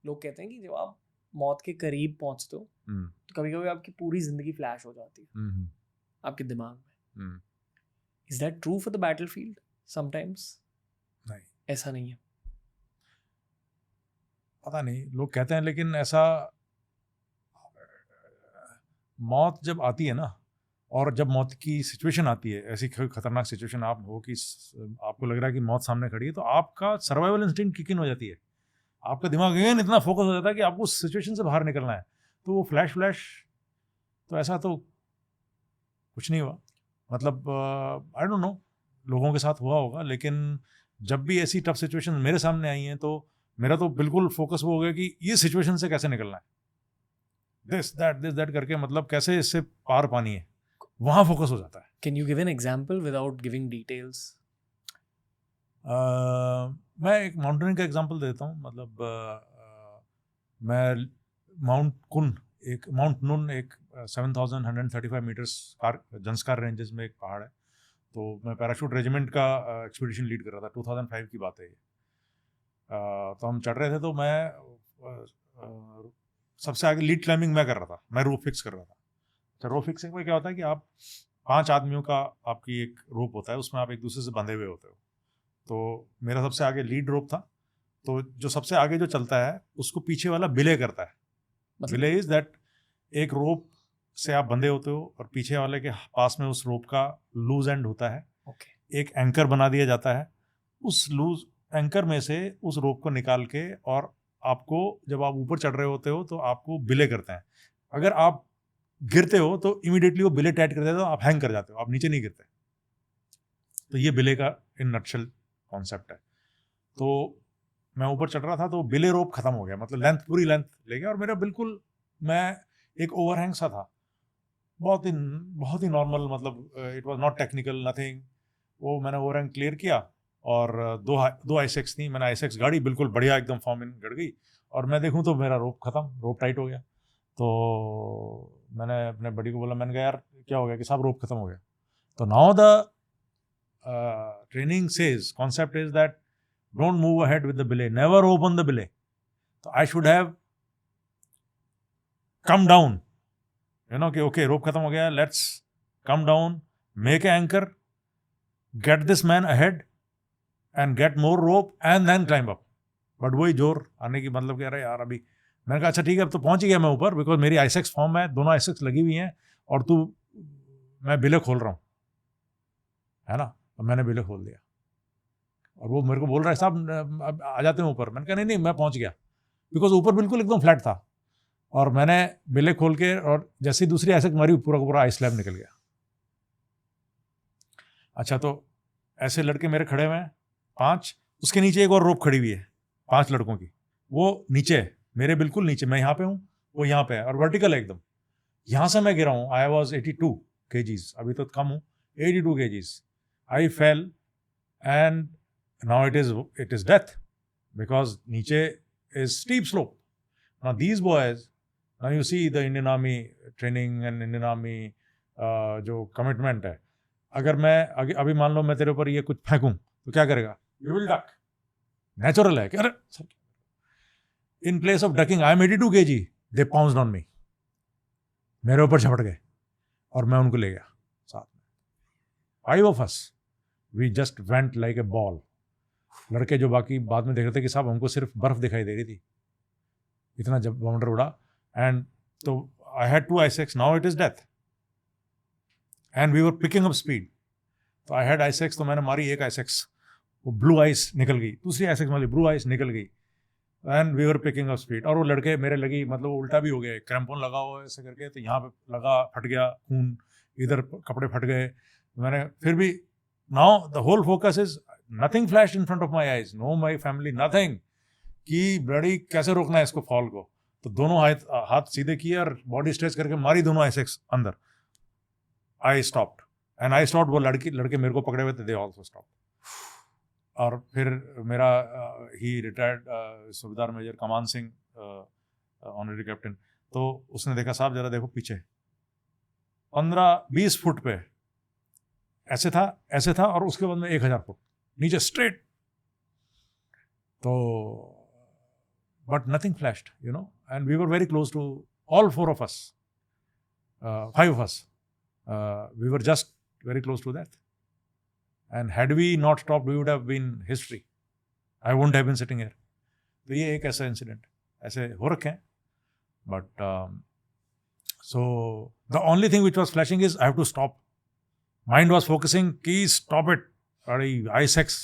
लोग कहते हैं कि जब आप मौत के करीब पहुंचते हो तो कभी कभी आपकी पूरी जिंदगी फ्लैश हो जाती है आपके दिमाग में. Is that true for the battlefield? Sometimes नहीं, ऐसा नहीं है. पता नहीं, लोग कहते हैं, लेकिन ऐसा मौत जब आती है ना, और जब मौत की सिचुएशन आती है, ऐसी कोई खतरनाक सिचुएशन आप हो कि आपको लग रहा है कि मौत सामने खड़ी है, तो आपका सर्वाइवल इंस्टिंक्ट किक इन हो जाती है. आपका दिमाग अगेन इतना फोकस हो जाता है कि आपको उस सिचुएशन से बाहर निकलना है. तो वो फ्लैश तो ऐसा तो कुछ नहीं हुआ. मतलब आई डोंट नो, लोगों के साथ हुआ होगा, लेकिन जब भी ऐसी टफ सिचुएशन मेरे सामने आई हैं तो मेरा तो बिल्कुल फोकस वो हो गया कि ये सिचुएशन से कैसे निकलना है. दिस दैट करके, मतलब कैसे इससे पार पानी है, वहां फोकस हो जाता है. Can you give an example without giving details? मैं एक माउंटेनिंग का एग्जांपल देता हूँ. मतलब मैं माउंट नून एक 7,135 मीटर्स जंस्कार रेंजेस में एक पहाड़ है. तो मैं पैराशूट रेजिमेंट का एक्सपीडिशन लीड कर रहा था. 2005 की बात है ये. तो हम चढ़ रहे थे, तो मैं सबसे आगे लीड क्लाइंबिंग मैं कर रहा था. मैं रोप फिक्स कर रहा था. तो रोप फिक्सिंग में क्या होता है कि आप 5 आदमियों का आपकी एक रोप होता है, उसमें आप एक दूसरे से बंधे हुए होते हो. तो मेरा सबसे आगे लीड रोप था. तो जो सबसे आगे जो चलता है उसको पीछे वाला बिले करता है. बिले इज दैट एक रोप से आप बंधे होते हो और पीछे वाले के पास में उस रोप का लूज एंड होता है. एक एंकर बना दिया जाता है. उस लूज एंकर में से उस रोप को निकाल के, और आपको जब आप ऊपर चढ़ रहे होते हो तो आपको बिले करते हैं. अगर आप गिरते हो तो इमीडिएटली वो बिले टाइट कर देते हो, आप हैंग कर जाते हो, आप नीचे नहीं गिरते. तो ये बिले का इन नटशेल कॉन्सेप्ट है. तो मैं ऊपर चढ़ रहा था तो बिले रोप खत्म हो गया, मतलब लेंथ पूरी लेंथ ले गया, और मेरा बिल्कुल, मैं एक ओवरहैंग सा था. बहुत ही नॉर्मल, मतलब it was not technical, nothing. वो मैंने ओवरहैंग क्लियर किया, और दो आईसेक्स थी. मैंने आईसेक्स गाड़ी बिल्कुल बढ़िया एकदम फॉर्म इन गड़ गई, और मैं देखूं तो मेरा रोप खत्म, रोप टाइट हो गया. तो मैंने अपने बड़ी को बोला, मैंने कहा यार क्या हो गया, कि साहब रोप खत्म हो गया. तो now the training says, concept is that don't move ahead with the belay, never open the belay. So I should have come down, कि okay, rope खत्म हो गया, let's come down, make an anchor, get this man ahead and get more rope and then climb up. But वही जोर आने की, मतलब कह रहा है यार अभी. मैंने कहा अच्छा ठीक है, अब तो पहुंच ही गया मैं ऊपर, बिकॉज मेरी आईसेक्स फॉर्म है, दोनों आईसेक्स लगी हुई हैं, और मैं बिले खोल रहा हूँ, है ना. अब मैंने बिले खोल दिया, और वो मेरे को बोल रहा है साहब अब आ जाते हैं ऊपर. मैंने कहा नहीं, मैं पहुंच गया, बिकॉज ऊपर बिल्कुल एकदम फ्लैट था. और मैंने बिले खोल के, और जैसे ही दूसरी ऐसे मारी, पूरा का पूरा आइस स्लैब निकल गया. अच्छा, तो ऐसे लड़के मेरे खड़े हुए हैं 5, उसके नीचे एक और रोप खड़ी हुई है 5 लड़कों की. वो नीचे है, मेरे बिल्कुल नीचे, मैं यहाँ पे हूँ, वो यहाँ पे है, और वर्टिकल है एकदम. यहाँ से मैं गिरा हूँ. आई वॉज 82 kgs, अभी तो कम हूँ, 82 kgs. I fail, and now it is death, because niche is steep slope. Now these boys, now you see the Indian Army training and Indian Army जो commitment है. अगर मैं अभी मान लो मैं तेरे ऊपर ये कुछ फेंकूं तो क्या करेगा? You will duck. Natural है. अरे in place of ducking, I am 82 kg. They pounced on me. मेरे ऊपर झपट गए और मैं उनको ले गया साथ में. 5 of us, we just went like a ball. लड़के जो बाकी बाद में देख रहे थे कि साहब हमको सिर्फ बर्फ दिखाई दे रही थी, इतना जब बाउंडर उड़ा. एंड तो I had 2 sixes, now it is death, and we were picking up speed. तो आई हैड आईसेक्स, तो मैंने मारी एक आईसेक्स, वो ब्लू आइस निकल गई. दूसरी आईसेक्स मारी, ब्लू आइस निकल गई, and we were picking up speed. और वो लड़के मेरे लगी, मतलब उल्टा भी हो गया, क्रैम्पोन लगा हुआ ऐसे करके, तो यहाँ पे लगा, फट गया खून, इधर कपड़े फट गए. मैंने फिर भी, now the whole focus is, nothing flashed in front of my eyes, no my family, nothing, कि बड़ी कैसे रोकना है इसको फॉल को. तो दोनों हाथ सीधे किए और बॉडी स्ट्रेच करके मारी दोनों आईसेक्स अंदर. I stopped, and I stopped. वो लड़के मेरे को पकड़े हुए थे, दे आल्सो स्टॉप्ड. और फिर मेरा ही रिटायर्ड सूबेदार मेजर कमान सिंह, ऑनरेरी कैप्टन, तो उसने देखा साहब जरा देखो पीछे, 15-20 फुट पे ऐसे था, और उसके बाद में 1000 फुट नीचे स्ट्रेट. तो but nothing flashed, you know, and we were very close to all four of us, five of us. We were just very close to death. And had we not stopped, we would have been history. I wouldn't have been sitting here. तो ये एक ऐसा incident ऐसे हो रखे हैं. But so the only thing which was flashing is I have to stop. Mind was focusing, please stop it. Ice axe,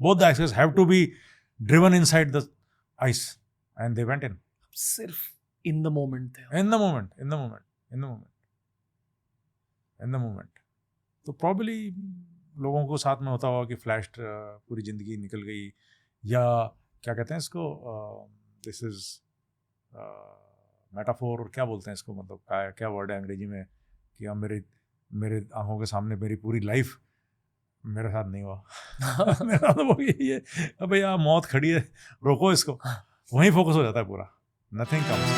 both the axes have to be driven inside the ice, and they went in. सिर्फ in the moment थे. In the moment. तो probably लोगों को साथ में होता होगा कि फ्लैश पूरी जिंदगी निकल गई, या क्या कहते हैं इसको, दिस इज मेटाफोर, और क्या बोलते हैं इसको, मतलब क्या वर्ड है अंग्रेजी में, कि अब मेरे आंखों के सामने मेरी पूरी लाइफ मेरे साथ नहीं हुआ. मेरे साथ वो यही है, अब यार मौत खड़ी है, रोको इसको, वहीं फोकस हो जाता है पूरा. Nothing comes.